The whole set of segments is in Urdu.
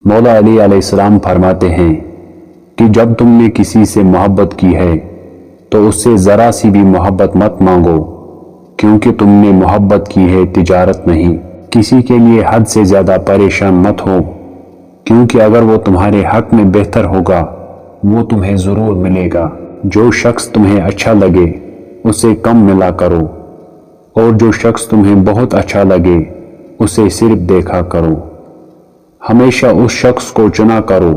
مولا علی علیہ السلام فرماتے ہیں کہ جب تم نے کسی سے محبت کی ہے تو اس سے ذرا سی بھی محبت مت مانگو، کیونکہ تم نے محبت کی ہے تجارت نہیں۔ کسی کے لیے حد سے زیادہ پریشان مت ہو، کیونکہ اگر وہ تمہارے حق میں بہتر ہوگا وہ تمہیں ضرور ملے گا۔ جو شخص تمہیں اچھا لگے اسے کم ملا کرو، اور جو شخص تمہیں بہت اچھا لگے اسے صرف دیکھا کرو۔ ہمیشہ اس شخص کو چنا کرو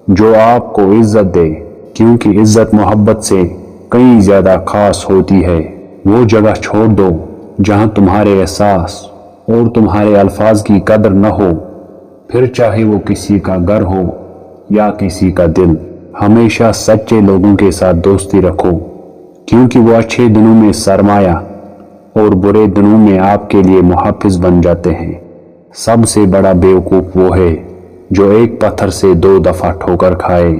جو آپ کو عزت دے، کیونکہ عزت محبت سے کئی زیادہ خاص ہوتی ہے۔ وہ جگہ چھوڑ دو جہاں تمہارے احساس اور تمہارے الفاظ کی قدر نہ ہو، پھر چاہے وہ کسی کا گھر ہو یا کسی کا دل۔ ہمیشہ سچے لوگوں کے ساتھ دوستی رکھو، کیونکہ وہ اچھے دنوں میں سرمایہ اور برے دنوں میں آپ کے لیے محافظ بن جاتے ہیں۔ سب سے بڑا بیوقوف وہ ہے جو ایک پتھر سے 2 دفعہ ٹھوکر کھائے۔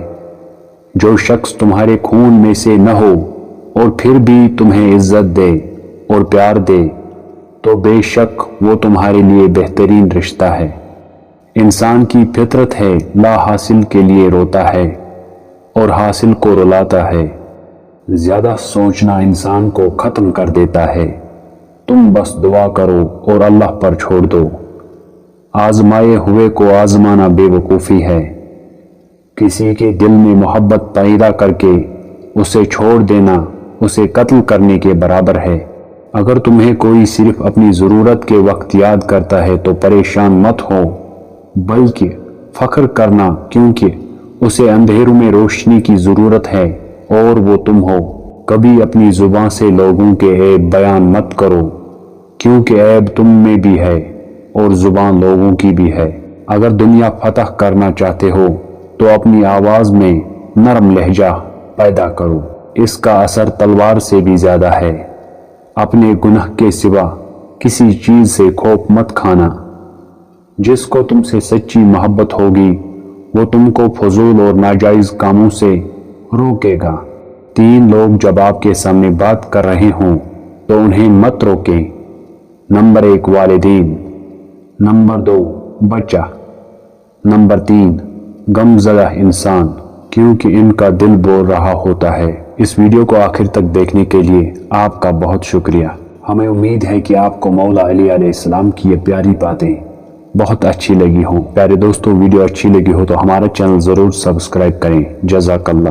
جو شخص تمہارے خون میں سے نہ ہو اور پھر بھی تمہیں عزت دے اور پیار دے تو بے شک وہ تمہارے لیے بہترین رشتہ ہے۔ انسان کی فطرت ہے لا حاصل کے لیے روتا ہے اور حاصل کو رلاتا ہے۔ زیادہ سوچنا انسان کو ختم کر دیتا ہے۔ تم بس دعا کرو اور اللہ پر چھوڑ دو۔ آزمائے ہوئے کو آزمانا بے وقوفی ہے۔ کسی کے دل میں محبت پیدا کر کے اسے چھوڑ دینا اسے قتل کرنے کے برابر ہے۔ اگر تمہیں کوئی صرف اپنی ضرورت کے وقت یاد کرتا ہے تو پریشان مت ہو، بلکہ فخر کرنا، کیونکہ اسے اندھیروں میں روشنی کی ضرورت ہے اور وہ تم ہو۔ کبھی اپنی زبان سے لوگوں کے عیب بیان مت کرو، کیونکہ عیب تم میں بھی ہے اور زبان لوگوں کی بھی ہے۔ اگر دنیا فتح کرنا چاہتے ہو تو اپنی آواز میں نرم لہجہ پیدا کرو، اس کا اثر تلوار سے بھی زیادہ ہے۔ اپنے گناہ کے سوا کسی چیز سے خوف مت کھانا۔ جس کو تم سے سچی محبت ہوگی وہ تم کو فضول اور ناجائز کاموں سے روکے گا۔ 3 لوگ جب آپ کے سامنے بات کر رہے ہوں تو انہیں مت روکیں۔ نمبر 1 والدین، نمبر 2 بچہ، نمبر 3 غمزدہ انسان، کیونکہ ان کا دل بول رہا ہوتا ہے۔ اس ویڈیو کو آخر تک دیکھنے کے لیے آپ کا بہت شکریہ۔ ہمیں امید ہے کہ آپ کو مولا علی علیہ السلام کی یہ پیاری باتیں بہت اچھی لگی ہوں۔ پیارے دوستو، ویڈیو اچھی لگی ہو تو ہمارا چینل ضرور سبسکرائب کریں۔ جزاک اللہ۔